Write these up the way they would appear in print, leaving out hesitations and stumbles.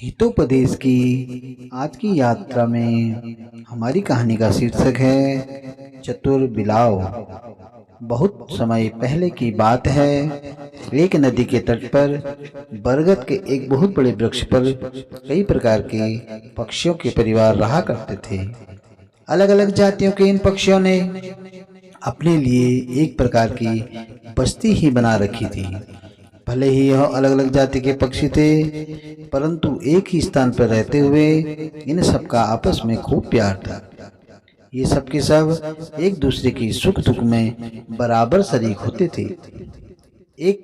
हितोपदेश की आज की यात्रा में हमारी कहानी का शीर्षक है चतुर बिलाव। बहुत समय पहले की बात है। एक नदी के तट पर बरगद के एक बहुत बड़े वृक्ष पर कई प्रकार के पक्षियों के परिवार रहा करते थे। अलग अलग जातियों के इन पक्षियों ने अपने लिए एक प्रकार की बस्ती ही बना रखी थी। भले ही यह अलग अलग जाति के पक्षी थे, परंतु एक ही स्थान पर रहते हुए इन सब का आपस में खूब प्यार था। ये सब के सब एक दूसरे की सुख दुख में बराबर शरीक होते थे। इस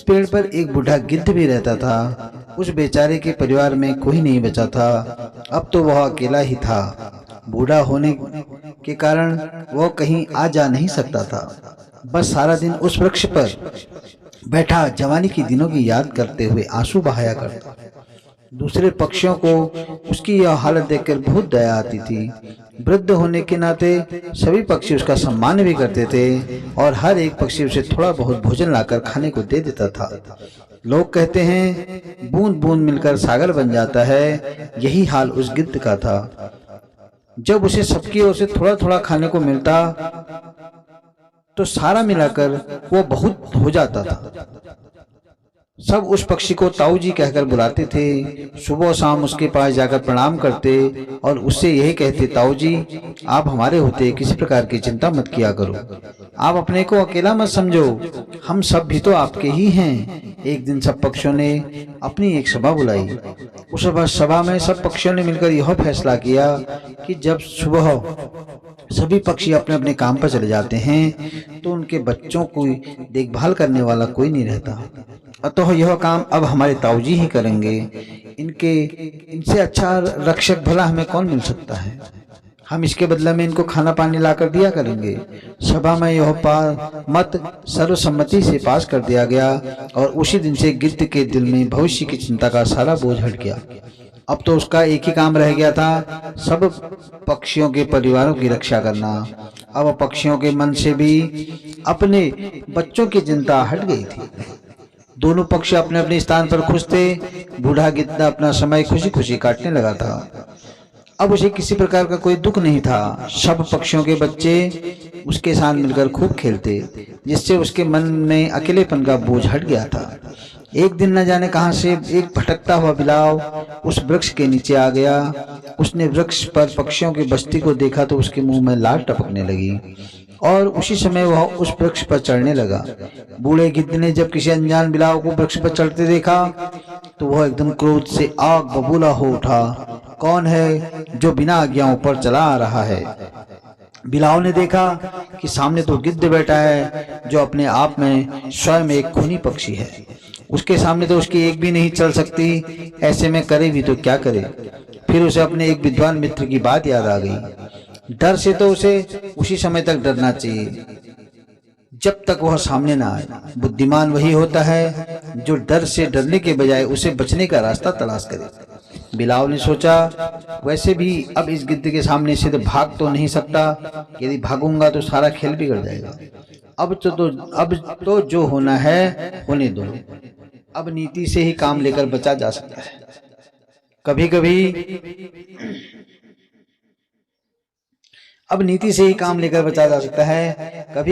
पेड़ पर एक बूढ़ा गिद्ध भी रहता था। उस बेचारे के परिवार में कोई नहीं बचा था। अब तो वह अकेला ही था। बूढ़ा होने के कारण वह कहीं आ जा नहीं सकता था। बस सारा दिन उस वृक्ष पर बैठा जवानी के दिनों की याद करते हुए आंसू बहाया करता। दूसरे पक्षियों को उसकी यह हालत देखकर बहुत दया आती थी। वृद्ध होने के नाते सभी पक्षी उसका सम्मान भी करते थे और हर एक पक्षी उसे थोड़ा बहुत भोजन लाकर खाने को दे देता था। लोग कहते हैं बूंद बूंद मिलकर सागर बन जाता है। यही हाल उस गिद्ध का था। जब उसे सबकी ओर से थोड़ा थोड़ा खाने को मिलता तो सारा मिलाकर वो बहुत हो जाता था। सब उस पक्षी को ताऊ जी कहकर बुलाते थे। सुबह शाम उसके पास जाकर प्रणाम करते और उससे यही कहते, ताऊ जी आप हमारे होते किसी प्रकार की चिंता मत किया करो। आप अपने को अकेला मत समझो, हम सब भी तो आपके ही हैं। एक दिन सब पक्षियों ने अपनी एक सभा बुलाई। उस सभा में सब पक्षियों ने मिलकर यह फैसला किया कि जब सुबह सभी पक्षी अपने अपने काम पर चले जाते हैं तो उनके बच्चों को देखभाल करने वाला कोई नहीं रहता। अतः यह काम अब हमारे ताऊजी ही करेंगे। इनसे अच्छा रक्षक भला हमें कौन मिल सकता है। हम इसके बदले में इनको खाना पानी लाकर दिया करेंगे। सभा में यह मत सर्वसम्मति से पास कर दिया गया और उसी दिन से गिद्ध के दिल में भविष्य की चिंता का सारा बोझ हट गया। अब तो उसका एक ही काम रह गया था, सब पक्षियों के परिवारों की रक्षा करना। अब पक्षियों के मन से भी अपने बच्चों की चिंता हट गई थी। दोनों पक्षी अपने अपने स्थान पर खुश थे। बूढ़ा गिद्ध अपना समय खुशी खुशी काटने लगा था। अब उसे किसी प्रकार का कोई दुख नहीं था। सब पक्षियों के बच्चे उसके साथ मिलकर खूब खेलते, जिससे उसके मन में अकेलेपन का बोझ हट गया था। एक दिन न जाने कहां से एक भटकता हुआ बिलाव उस वृक्ष के नीचे आ गया। उसने वृक्ष पर पक्षियों की बस्ती को देखा तो उसके मुंह में लार टपकने लगी और उसी समय वह उस वृक्ष पर चढ़ने लगा। बूढ़े गिद्ध ने जब किसी अनजान बिलाव को वृक्ष पर चढ़ते देखा तो वह एकदम क्रोध से आग बबूला हो उठा। कौन है जो बिना आज्ञाओं पर चला आ रहा है। बिलाव ने देखा कि सामने तो गिद्ध बैठा है जो अपने आप में स्वयं एक खूनी पक्षी है। उसके सामने तो उसकी एक भी नहीं चल सकती। ऐसे में करे भी तो क्या करे। फिर उसे अपने एक विद्वान मित्र की बात याद आ गई। डर से तो उसे उसी समय तक डरना चाहिए जब तक वह सामने ना आए। बुद्धिमान वही होता है जो डर से डरने के बजाय उसे बचने का रास्ता तलाश करे। बिलाव ने सोचा, वैसे भी अब इस गिद्ध के सामने से तो भाग तो नहीं सकता। यदि भागूंगा तो सारा खेल बिगड़ जाएगा। अब तो जो होना है होने दो। अब नीति से ही काम लेकर बचा जा सकता है। कभी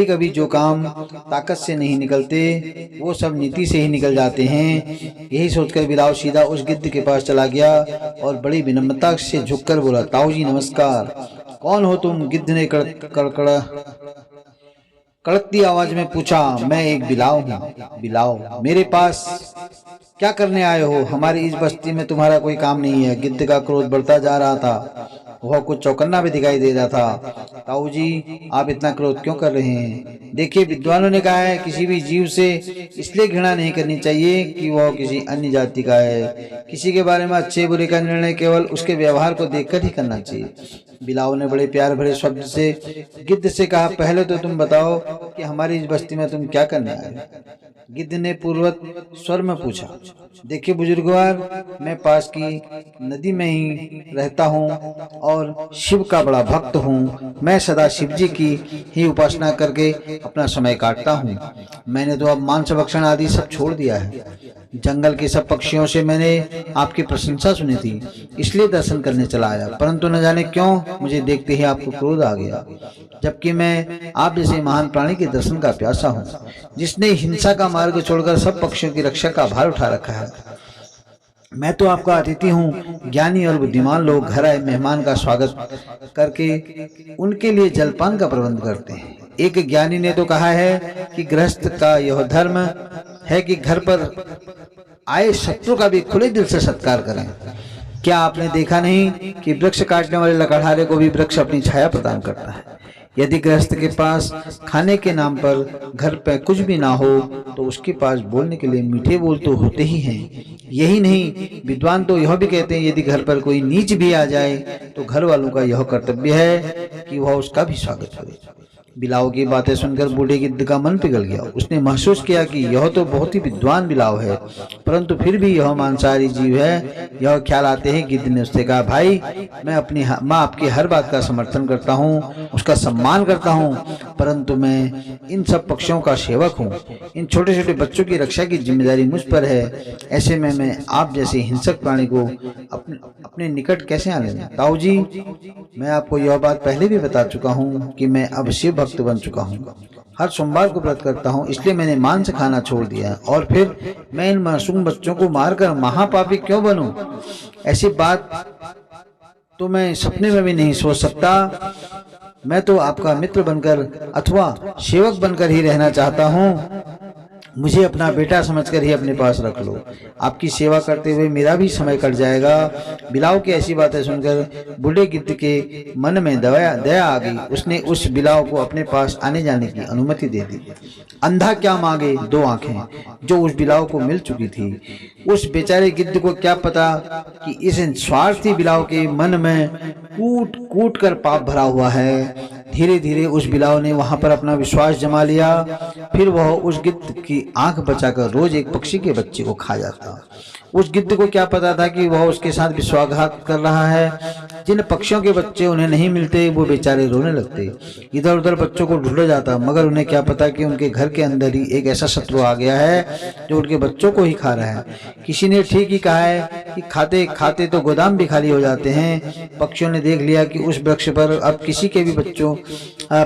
कभी जो काम ताकत से नहीं निकलते वो सब नीति से ही निकल जाते हैं। यही सोचकर बिलाव सीधा उस गिद्ध के पास चला गया और बड़ी विनम्रता से झुककर बोला, ताऊ जी नमस्कार। कौन हो तुम। गिद्ध ने कड़कती आवाज में पूछा। मैं एक बिलाव हूँ। बिलाव, मेरे पास क्या करने आए हो। हमारी इस बस्ती में तुम्हारा कोई काम नहीं है। गिद्ध का क्रोध बढ़ता जा रहा था। वह कुछ चौकन्ना भी दिखाई दे रहा था। ताऊ जी आप इतना क्रोध क्यों कर रहे हैं। देखिए विद्वानों ने कहा है किसी भी जीव से इसलिए घृणा नहीं करनी चाहिए कि वह किसी अन्य जाति का है। किसी के बारे में अच्छे बुरे का निर्णय केवल उसके व्यवहार को देखकर ही करना चाहिए। बिलाव ने बड़े प्यार भरे शब्द से गिद्ध से कहा, पहले तो तुम बताओ कि हमारी इस बस्ती में तुम क्या करने आए। गिद्ध ने पूर्वत स्वर में पूछा, देखिए बुजुर्गवार, मैं पास की नदी में ही रहता हूँ और शिव का बड़ा भक्त हूँ। मैं सदा शिव जी की ही उपासना करके अपना समय काटता हूँ। मैंने तो अब मांस भक्षण आदि सब छोड़ दिया है। जंगल के सब पक्षियों से मैंने आपकी प्रशंसा सुनी थी, इसलिए दर्शन करने चला आया, परंतु न जाने क्यों मुझे देखते ही आपको क्रोध आ गया, जबकि मैं आप जैसे महान प्राणी के दर्शन का प्यासा हूँ, जिसने हिंसा का मार्ग छोड़कर सब पक्षियों की रक्षा का भार उठा रखा है। मैं तो आपका अतिथि हूँ। ज्ञानी और बुद्धिमान लोग घर आए मेहमान का स्वागत करके उनके लिए जलपान का प्रबंध करते हैं। एक ज्ञानी ने तो कहा है कि गृहस्थ का यह धर्म है कि घर पर आए शत्रु का भी खुले दिल से सत्कार करें। क्या आपने देखा नहीं कि वृक्ष काटने वाले लकड़हारे को भी वृक्ष अपनी छाया प्रदान करता है। यदि गृहस्थ के पास खाने के नाम पर घर पे कुछ भी ना हो तो उसके पास बोलने के लिए मीठे बोल तो होते ही हैं। यही नहीं, विद्वान तो यह भी कहते हैं यदि घर पर कोई नीच भी आ जाए तो घर वालों का यह कर्तव्य है कि वह उसका भी स्वागत करे। बिलाव की बातें सुनकर बूढ़े गिद्ध का मन पिघल गया। उसने महसूस किया कि यह तो बहुत ही विद्वान बिलाव है, परंतु फिर भी यह मांसाहारी जीव है। यह ख्याल आते ही गिद्ध ने उससे कहा, भाई मैं आपकी हर बात का समर्थन करता हूँ, उसका सम्मान करता हूँ, परंतु मैं इन सब पक्षियों का सेवक हूँ। इन छोटे छोटे बच्चों की रक्षा की जिम्मेदारी मुझ पर है। ऐसे में मैं आप जैसे हिंसक प्राणी को अपने निकट कैसे आने दूं? ताऊ जी, मैं आपको यह बात पहले भी बता चुका हूँ कि मैं अब शिव भक्त बन चुका हूँ। हर सोमवार को व्रत करता हूँ, इसलिए मैंने मांस खाना छोड़ दिया। और फिर मैं इन मासूम बच्चों को मारकर महापापी क्यों बनूं? ऐसी बात तो मैं सपने में भी नहीं सोच सकता। मैं तो आपका मित्र बनकर अथवा सेवक बनकर ही रहना चाहता हूँ। मुझे अपना बेटा समझकर ही अपने पास रख लो। आपकी सेवा करते हुए मेरा भी समय कट जाएगा। बिलाव की ऐसी बातें सुनकर बूढ़े गिद्ध के मन में दया आ गई। उसने उस बिलाव को अपने पास आने जाने की अनुमति दे दी। अंधा क्या मांगे दो आंखें, जो उस बिलाव को मिल चुकी थी। उस बेचारे गिद्ध को क्या पता कि इस स्वार्थी बिलाव के मन में कूट कूट कर पाप भरा हुआ है। धीरे धीरे उस बिलाव ने वहां पर अपना विश्वास जमा लिया। फिर वह उस गिद्ध की आंख बचाकर रोज एक पक्षी के बच्चे को खा जाता। उस गिद्ध को क्या पता था कि वह उसके साथ विश्वासघात कर रहा है। जिन पक्षियों के बच्चे उन्हें नहीं मिलते वो बेचारे रोने लगते। इधर उधर बच्चों को ढूंढा जाता, मगर उन्हें क्या पता कि उनके घर के अंदर ही एक ऐसा शत्रु आ गया है जो उनके बच्चों को ही खा रहा है। किसी ने ठीक ही कहा है कि खाते खाते तो गोदाम भी खाली हो जाते हैं। पक्षियों ने देख लिया कि उस वृक्ष पर अब किसी के भी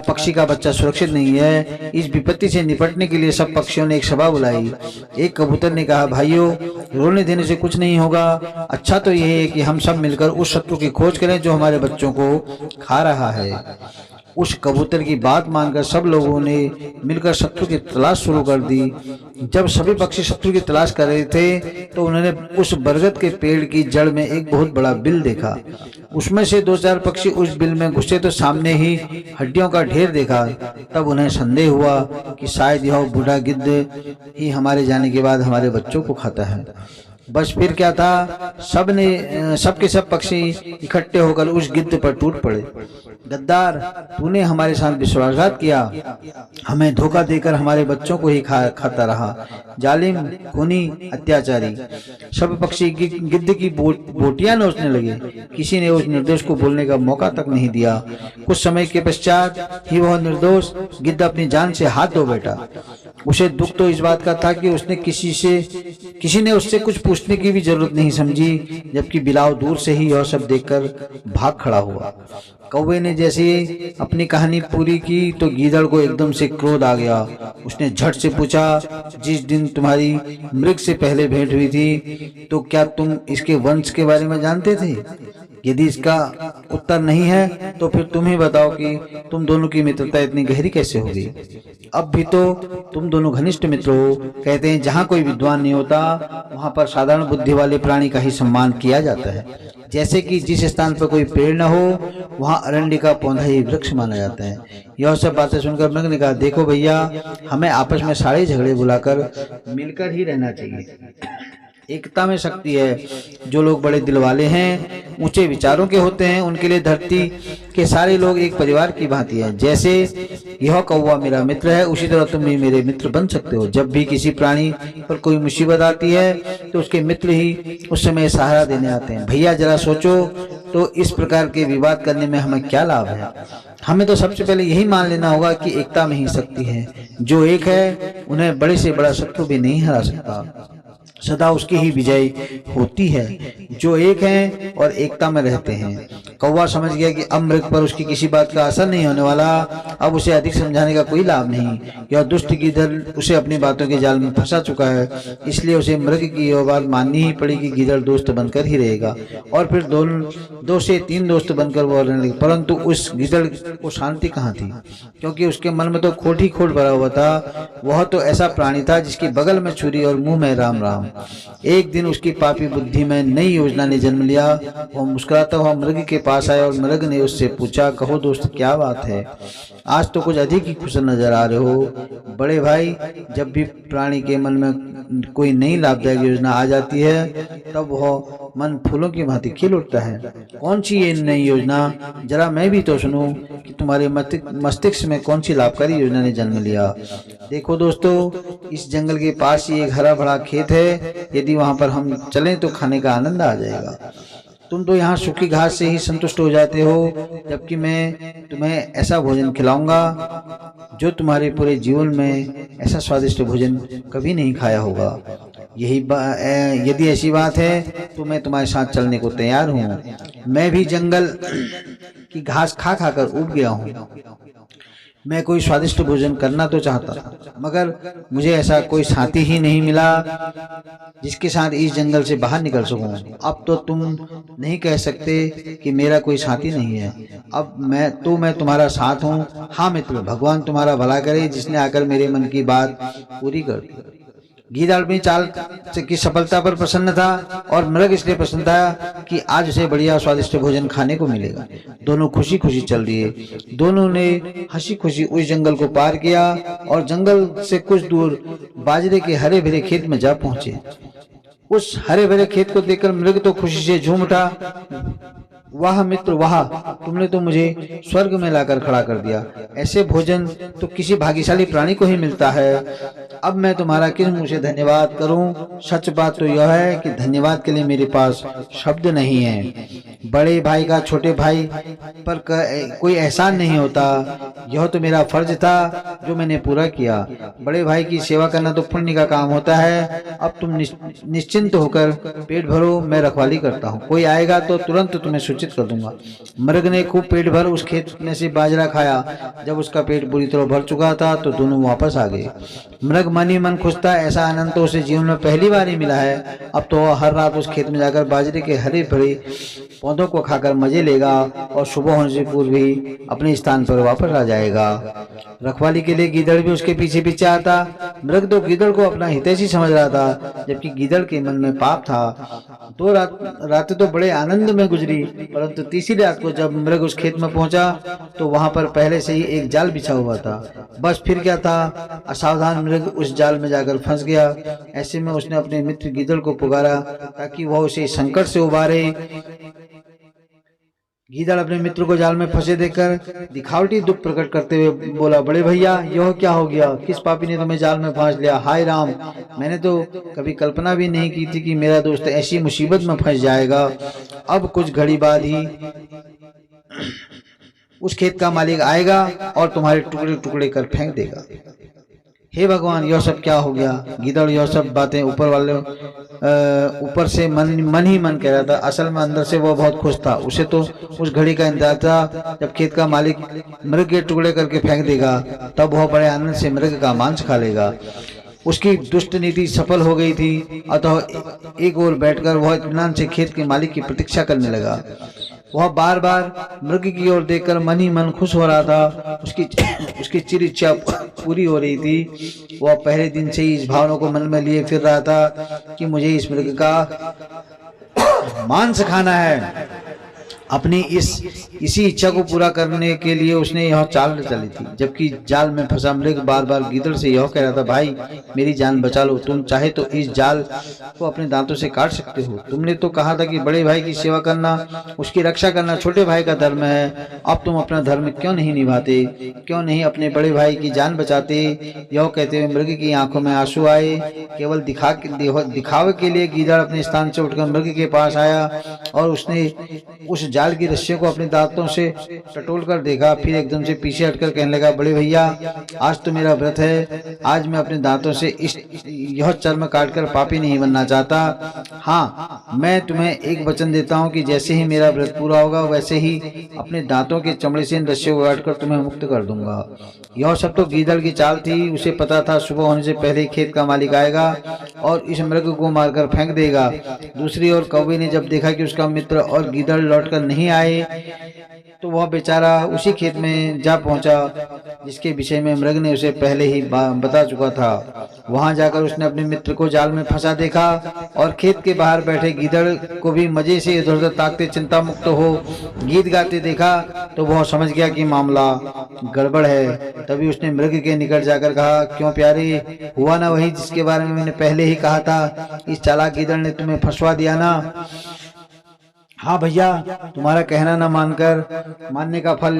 पक्षी का बच्चा सुरक्षित नहीं है। इस विपत्ति से निपटने के लिए सब पक्षियों ने एक सभा बुलाई। एक कबूतर ने कहा, भाइयों, रोने देने से कुछ नहीं होगा। अच्छा तो यह है कि हम सब मिलकर उस शत्रु की खोज करें जो हमारे बच्चों को खा रहा है। उस कबूतर की बात मानकर सब लोगों ने मिलकर शत्रु की तलाश शुरू कर दी। जब सभी पक्षी शत्रु की तलाश कर रहे थे तो उन्होंने उस बरगद के पेड़ की जड़ में एक बहुत बड़ा बिल देखा। उसमें से दो चार पक्षी उस बिल में घुसे तो सामने ही हड्डियों का ढेर देखा। तब उन्हें संदेह हुआ कि शायद यह बूढ़ा गिद्ध ही हमारे जाने के बाद हमारे बच्चों को खाता है। बस फिर क्या था, सबके सब पक्षी इकट्ठे होकर उस गिद्ध पर टूट पड़े। गद्दार, तूने हमारे साथ विश्वासघात किया, हमें धोखा देकर हमारे बच्चों को ही खाता रहा। जालिम, खूनी, अत्याचारी। सब पक्षी गिद्ध की बोटियां नोचने लगे। किसी ने उस निर्दोष को बोलने का मौका तक नहीं दिया। कुछ समय के पश्चात ही वह निर्दोष गिद्ध अपनी जान से हाथ धो बैठा। उसे दुख तो इस बात का था कि उसने किसी ने उससे कुछ पूछने की भी जरूरत नहीं समझी, जबकि बिलाव दूर से ही यह सब देखकर भाग खड़ा हुआ। कौवे ने जैसे अपनी कहानी पूरी की तो गीदड़ को एकदम से क्रोध आ गया। उसने झट से पूछा, जिस दिन तुम्हारी मृग से पहले भेंट हुई थी तो क्या तुम इसके वंश के बारे में जानते थे? यदि इसका उत्तर नहीं है तो फिर तुम ही बताओ कि तुम दोनों की मित्रता इतनी गहरी कैसे हो गई। अब भी तो तुम दोनों घनिष्ठ मित्र हो। कहते हैं जहाँ कोई विद्वान नहीं होता वहां पर साधारण बुद्धि वाले प्राणी का ही सम्मान किया जाता है। जैसे कि जिस स्थान पर कोई पेड़ न हो वहां अरण्य का पौधा ही वृक्ष माना जाता है। यह सब बातें सुनकर मृग ने कहा, देखो भैया, हमें आपस में सारे झगड़े बुलाकर मिलकर ही रहना चाहिए। एकता में शक्ति है। जो लोग बड़े दिल वाले हैं, ऊंचे विचारों के होते हैं, उनके लिए धरती के सारे लोग एक परिवार की भांति हैं। जैसे यह कौवा मेरा मित्र है, उसी तरह तुम भी मेरे मित्र बन सकते हो। जब भी किसी प्राणी पर कोई मुसीबत आती है तो उसके मित्र ही उस समय सहारा देने आते हैं। भैया जरा सोचो तो इस प्रकार के विवाद करने में हमें क्या लाभ है? हमें तो सबसे पहले यही मान लेना होगा कि एकता में ही शक्ति है। जो एक है उन्हें बड़े से बड़ा शत्रु भी नहीं हरा सकता, सदा उसकी ही विजय होती है। जो एक हैं और एकता में रहते हैं। कौवा समझ गया कि अब मृग पर उसकी किसी बात का असर नहीं होने वाला। अब उसे अधिक समझाने का कोई लाभ नहीं। यह दुष्ट गीदड़ उसे अपनी बातों के जाल में फंसा चुका है, इसलिए उसे मृग की यह बात माननी ही पड़ेगी। गीदड़ दोस्त बनकर ही रहेगा। और फिर दो से तीन दोस्त बनकर वो रहने लगे। परंतु उस गीदड़ को शांति कहाँ थी, क्योंकि उसके मन में तो खोट ही खोट भरा हुआ था। वह तो ऐसा प्राणी था जिसके बगल में छुरी और मुंह में राम राम। एक दिन उसकी पापी बुद्धि में नई योजना ने जन्म लिया। वह मुस्कुराता हुआ मृग के पास आया और मृग ने उससे पूछा, कहो दोस्त क्या बात है, आज तो कुछ अधिक ही खुश नजर आ रहे हो। बड़े भाई, जब भी प्राणी के मन में कोई नई लाभदायक योजना आ जाती है तब वह मन फूलों की भांति खिल उठता है। कौन सी ये नई योजना, जरा मैं भी तो सुनूं कि तुम्हारे मस्तिष्क में कौन सी लाभकारी योजना ने जन्म लिया। देखो दोस्तों, इस जंगल के पास ही एक हरा भरा खेत है। यदि वहां पर हम चलें तो खाने का आनंद आ जाएगा। तुम तो यहाँ सूखी घास से ही संतुष्ट हो जाते हो, जबकि मैं तुम्हें ऐसा भोजन खिलाऊंगा जो तुम्हारे पूरे जीवन में ऐसा स्वादिष्ट भोजन कभी नहीं खाया होगा। यदि ऐसी बात है तो मैं तुम्हारे साथ चलने को तैयार हूँ। मैं भी जंगल की घास खा खा कर उब गया हूँ। मैं कोई स्वादिष्ट भोजन करना तो चाहता, मगर मुझे ऐसा कोई साथी ही नहीं मिला जिसके साथ इस जंगल से बाहर निकल सकूं। अब तो तुम नहीं कह सकते कि मेरा कोई साथी नहीं है। अब मैं तुम्हारा साथ हूँ। हाँ मित्र, भगवान तुम्हारा भला करे, जिसने आकर मेरे मन की बात पूरी कर दी। गीदड़ अपनी चाल की सफलता पर प्रसन्न था और मृग इसलिए प्रसन्न था कि आज उसे बढ़िया स्वादिष्ट भोजन खाने को मिलेगा। दोनों खुशी खुशी चल दिए। दोनों ने हंसी खुशी उस जंगल को पार किया और जंगल से कुछ दूर बाजरे के हरे भरे खेत में जा पहुंचे। उस हरे भरे खेत को देखकर मृग तो खुशी से झूम उठा। वाह मित्र वाह, तुमने तो मुझे स्वर्ग में लाकर खड़ा कर दिया। ऐसे भोजन तो किसी भाग्यशाली प्राणी को ही मिलता है। अब मैं तुम्हारा किस मुंह से धन्यवाद करूं। सच बात तो यह है कि धन्यवाद के लिए मेरे पास शब्द नहीं है। बड़े भाई का छोटे भाई पर कोई एहसान नहीं होता। यह तो मेरा फर्ज था जो मैंने पूरा किया। बड़े भाई की सेवा करना तो पुण्य का काम होता है। अब तुम निश्चिंत होकर पेट भरो, मैं रखवाली करता हूँ। कोई आएगा तो तुरंत तुम्हें सूचित कर दूंगा। मृग ने खूब पेट भर उस खेत में से बाजरा खाया। जब उसका पेट पूरी तरह भर चुका था तो दोनों वापस आ गए। मृग मन ही मन खुश था। ऐसा आनंद तो उसे जीवन में पहली बार ही मिला है। अब तो वह हर रात उस खेत में जाकर बाजरे के हरे भरे पौधों को खाकर मजे लेगा और सुबह होने से पूर्व ही अपने स्थान पर वापस आ जाएगा। रखवाली के लिए गीदड़ भी उसके पीछे पीछे आता। मृग तो गीदड़ को अपना हितैषी समझ रहा था, जबकि गीदड़ के मन में पाप था। 2 रातें तो बड़े आनंद में गुजरी, परंतु तीसरी रात को जब मृग उस खेत में पहुंचा तो वहां पर पहले से ही एक जाल बिछा हुआ था। बस फिर क्या था, असावधान मृग उस जाल में जाकर फंस गया। ऐसे में उसने अपने मित्र गीदड़ को पुकारा ताकि वह उसे संकट से उबारे। गीदड़ अपने मित्र को जाल में फंसे देखकर दिखावटी दुख प्रकट करते हुए बोला, बड़े भैया यह क्या हो गया, किस पापी ने तुम्हें जाल में फांस लिया। हाय राम, मैंने तो कभी कल्पना भी नहीं की थी कि मेरा दोस्त ऐसी मुसीबत में फंस जाएगा। अब कुछ घड़ी बाद ही उस खेत का मालिक आएगा और तुम्हारे टुकड़े टुकड़े कर फेंक देगा। हे भगवान, यह सब क्या हो गया। गीदड़ यह सब बातें ऊपर से मन ही मन कह रहा था। असल में अंदर से वह बहुत खुश था। उसे तो उस घड़ी का इंतजार था जब खेत का मालिक मृग के टुकड़े करके फेंक देगा, तब वह बड़े आनंद से मृग का मांस खा लेगा। उसकी दुष्ट नीति सफल हो गई थी, अतः एक ओर बैठकर वह इत्मीनान से खेत के मालिक की प्रतीक्षा करने लगा। वह बार बार मृग की ओर देखकर मन ही मन खुश हो रहा था। उसकी चिर इच्छा पूरी हो रही थी। वह पहले दिन से ही इस भावना को मन में लिए फिर रहा था कि मुझे इस मृग का मांस खाना है। अपनी इसी इच्छा को पूरा करने के लिए उसने यह चाल चली थी। जबकि जाल में फंसा मृग बार बार गीदड़ से यह कह रहा था, भाई मेरी जान बचा लो, तुम चाहे तो इस जाल को अपने दांतों से काट सकते हो। तुमने तो कहा था कि बड़े भाई की सेवा करना, उसकी रक्षा करना छोटे भाई का धर्म है। अब तुम अपना धर्म क्यों नहीं निभाते, क्यों नहीं अपने बड़े भाई की जान बचाते। यह कहते हुए मृग की आंखों में आंसू आए। केवल दिखावे के लिए गीदड़ अपने स्थान से उठकर मृग के पास आया और उसने उस जाल की रस्सियों को अपने दांतों से टटोल कर देखा, फिर एकदम से पीछे हटकर कहने लगा, बड़े भैया आज तो मेरा व्रत है, आज मैं अपने दांतों से यह चर्म काटकर पापी नहीं बनना चाहता। हाँ, मैं तुम्हें एक वचन देता हूँ कि जैसे ही मेरा व्रत पूरा होगा वैसे ही अपने दांतों के चमड़े से इन रस्सियों को काटकर तुम्हें मुक्त कर दूंगा। यह सब तो गीदड़ की चाल थी। उसे पता था सुबह होने से पहले खेत का मालिक आएगा और इस मृग को मारकर फेंक देगा। दूसरी ओर कौवे ने जब देखा कि उसका मित्र और गीदड़ लौटकर नहीं आए तो वह बेचारा उसी खेत में जा पहुंचा जिसके विषय में मृग ने उसे पहले ही बता चुका था। वहां जाकर उसने अपने मित्र को जाल में फंसा देखा और खेत के बाहर बैठे गीदड़ को भी मजे से इधर उधर ताकते चिंता मुक्त हो गीत गाते देखा तो वह समझ गया कि मामला गड़बड़ है। तभी उसने मृग के निकट जाकर कहा, क्यों प्यारे, हुआ ना वही जिसके बारे में मैंने पहले ही कहा था? इस चालाक गीदड़ ने तुम्हें फंसवा दिया ना? हाँ भैया, तुम्हारा कहना न मानने का फल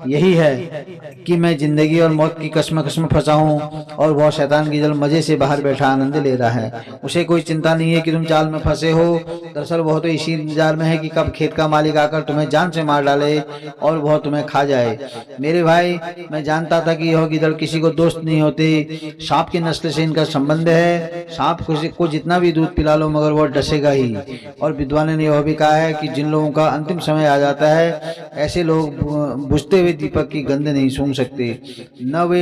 यही है कि मैं जिंदगी और मौत की कश्मकश में फंसा हूँ और वह शैतान गीदड़ मजे से बाहर बैठा आनंद ले रहा है। उसे कोई चिंता नहीं है कि तुम जाल में फंसे हो। दरअसल वह तो इसी इंतजार में है कि कब खेत का मालिक आकर तुम्हें जान से मार डाले और वह तुम्हें खा जाए। मेरे भाई, मैं जानता था कि यह गीदड़ किसी को दोस्त नहीं होते। सांप की नस्ल से इनका संबंध है। सांप को जितना भी दूध पिला लो मगर वह डसेगा ही। और विद्वान ने यह भी कहा है कि जिन लोगों का अंतिम समय आ जाता है ऐसे लोग बुझते हुए दीपक की गंध नहीं सूंघ सकते। न वे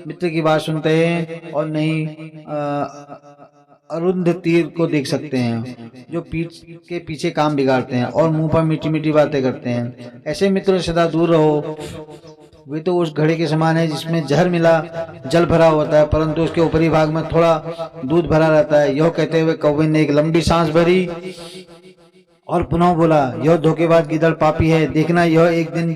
मित्र की बात सुनते हैं और नहीं अरुंध तीर को देख सकते हैं जो पीठ के पीछे काम बिगाड़ते हैं और मुंह पर मीठी मीठी बातें करते हैं। ऐसे मित्रों से सदा दूर रहो। वे तो उस घड़े के समान है जिसमें जहर मिला जल भरा होता है परंतु उसके ऊपरी भाग में थोड़ा दूध भरा रहता है। यह कहते हुए कौवे ने एक लंबी सांस भरी और पुनः बोला, यह धोखेबाज गीदड़ पापी है। देखना, यह एक दिन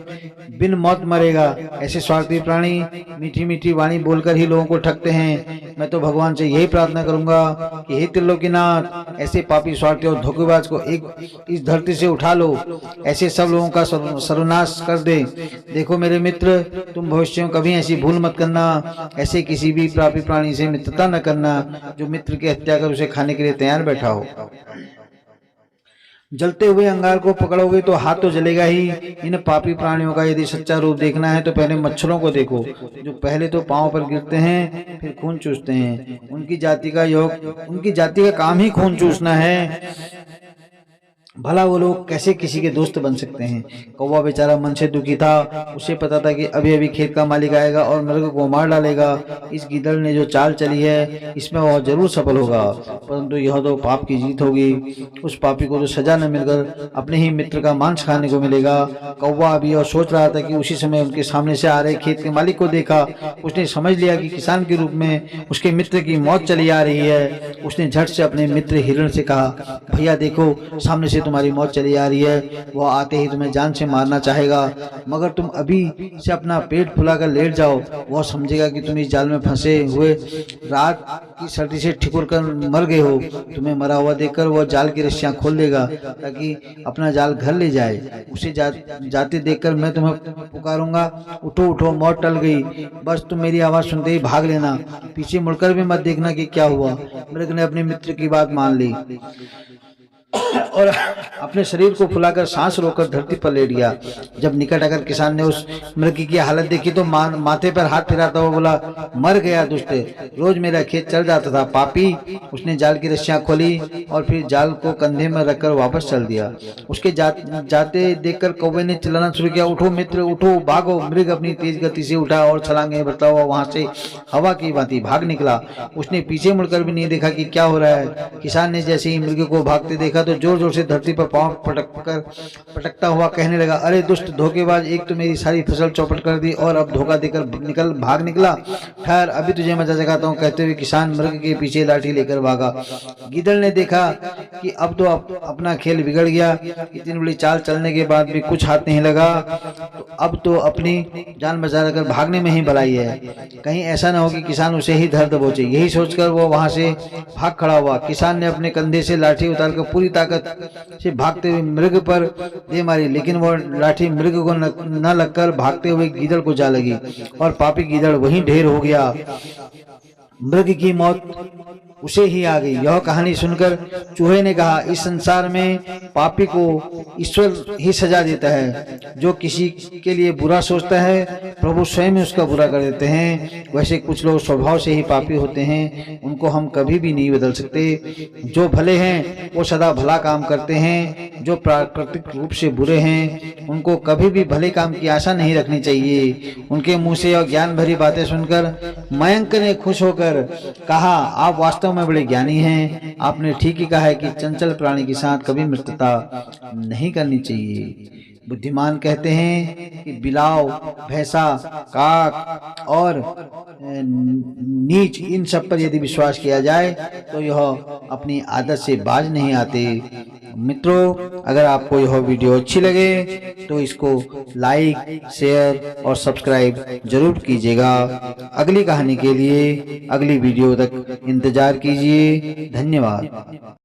बिन मौत मरेगा। ऐसे स्वार्थी प्राणी मीठी मीठी वाणी बोलकर ही लोगों को ठगते हैं। मैं तो भगवान से यही प्रार्थना करूंगा कि हे त्रिलोकीनाथ, ऐसे पापी स्वार्थी और धोखेबाज को एक इस धरती से उठा लो, ऐसे सब लोगों का सर्वनाश कर दे। देखो मेरे मित्र, तुम भविष्य में कभी ऐसी भूल मत करना। ऐसे किसी भी पापी प्राणी से मित्रता न करना जो मित्र की हत्या कर उसे खाने के लिए तैयार बैठा हो। जलते हुए अंगार को पकड़ोगे तो हाथ तो जलेगा ही। इन पापी प्राणियों का यदि सच्चा रूप देखना है तो पहले मच्छरों को देखो जो पहले तो पांव पर गिरते हैं फिर खून चूसते हैं। उनकी जाति का काम ही खून चूसना है। भला वो लोग कैसे किसी के दोस्त बन सकते हैं। कौवा बेचारा मन से दुखी था। उसे पता था कि अभी अभी खेत का मालिक आएगा और मृग को मार डालेगा। इस गीदड़ ने जो चाल चली है इसमें वह जरूर सफल होगा, परंतु यह तो पाप की जीत होगी। उस पापी को तो सजा न मिलकर अपने ही मित्र का मांस खाने को मिलेगा। कौवा अभी और सोच रहा था कि उसी समय उनके सामने से आ रहे खेत के मालिक को देखा। उसने समझ लिया कि किसान के रूप में उसके मित्र की मौत चली आ रही है। उसने झट से अपने मित्र हिरण से कहा, भैया देखो, सामने से तुम्हारी मौत चली आ रही है। वह आते ही तुम्हें जान से मारना चाहेगा, मगर तुम अभी से अपना पेट फुलाकर लेट जाओ। वह समझेगा कि तुम इस जाल में फंसे हुए रात की सर्दी से ठिठुर कर मर गए हो। तुम्हें मरा हुआ देखकर वह जाल की रस्सियां खोल देगा ताकि अपना जाल घर ले जाए। उसे जाते देखकर मैं तुम्हें पुकारूंगा, उठो उठो, मौत टल गई। बस तुम मेरी आवाज सुनते ही भाग लेना, पीछे मुड़कर भी मत देखना कि क्या हुआ। मृग ने अपने मित्र की बात मान ली और अपने शरीर को फुलाकर सांस रोककर धरती पर लेट गया। जब निकट आकर किसान ने उस मृग की हालत देखी तो माथे पर हाथ फिराता हुआ बोला, मर गया दुष्ट, रोज मेरा खेत चल जाता था पापी। उसने जाल की रस्सियां खोली और फिर जाल को कंधे में रखकर वापस चल दिया। उसके जाते देखकर कौवे ने चिल्लाना शुरू किया, उठो मित्र उठो, भागो। मृग अपनी तेज गति से उठा और छलांगे भरता हुआ वहां से हवा की भांति भाग निकला। उसने पीछे मुड़कर भी नहीं देखा कि क्या हो रहा है। किसान ने जैसे ही मृग को भागते देखा तो जोर जोर से धरती पर पांव पटकता हुआ कहने लगा, अरे दुष्ट धोखेबाज, एक तो मेरी सारी फसल चौपट कर दी और अब धोखा देकर भाग निकला। ठहर, अभी तुझे मजा जगाता हूँ। कहते हुए किसान मृग के पीछे लाठी लेकर भागा। गीदड़ ने देखा कि अब तो अपना खेल बिगड़ गया। इतनी बड़ी चाल चलने के बाद भी कुछ हाथ नहीं लगा तो अब तो अपनी जान बचा कर भागने में ही भलाई है। कहीं ऐसा न हो कि किसान उसे ही धर दबोचे। यही सोचकर वो वहां से भाग खड़ा हुआ। किसान ने अपने कंधे से लाठी उतारकर पूरी ताकत से भागते हुए मृग पर दे मारी, लेकिन वो लाठी मृग को न लगकर भागते हुए गीदड़ को जा लगी और पापी गीदड़ वहीं ढेर हो गया। मृग की मौत उसे ही आ गई। यह कहानी सुनकर चूहे ने कहा, इस संसार में पापी को ईश्वर ही सजा देता है। जो किसी के लिए बुरा सोचता है प्रभु स्वयं ही उसका बुरा कर देते हैं। वैसे कुछ लोग स्वभाव से ही पापी होते हैं, उनको हम कभी भी नहीं बदल सकते। जो भले हैं वो सदा भला काम करते हैं, जो प्राकृतिक रूप से बुरे हैं उनको कभी भी भले काम की आशा नहीं रखनी चाहिए। उनके मुंह से यह ज्ञान भरी बातें सुनकर मयंक ने खुश होकर कहा, आप वास्तव में बड़े ज्ञानी हैं। आपने ठीक ही कहा है कि चंचल प्राणी के साथ कभी मित्रता नहीं करनी चाहिए। बुद्धिमान कहते हैं कि बिलाव, भैंसा, काक और नीच, इन सब पर यदि विश्वास किया जाए तो यह अपनी आदत से बाज नहीं आते। मित्रों, अगर आपको यह वीडियो अच्छी लगे तो इसको लाइक, शेयर और सब्सक्राइब जरूर कीजिएगा। अगली कहानी के लिए अगली वीडियो तक इंतजार कीजिए। धन्यवाद।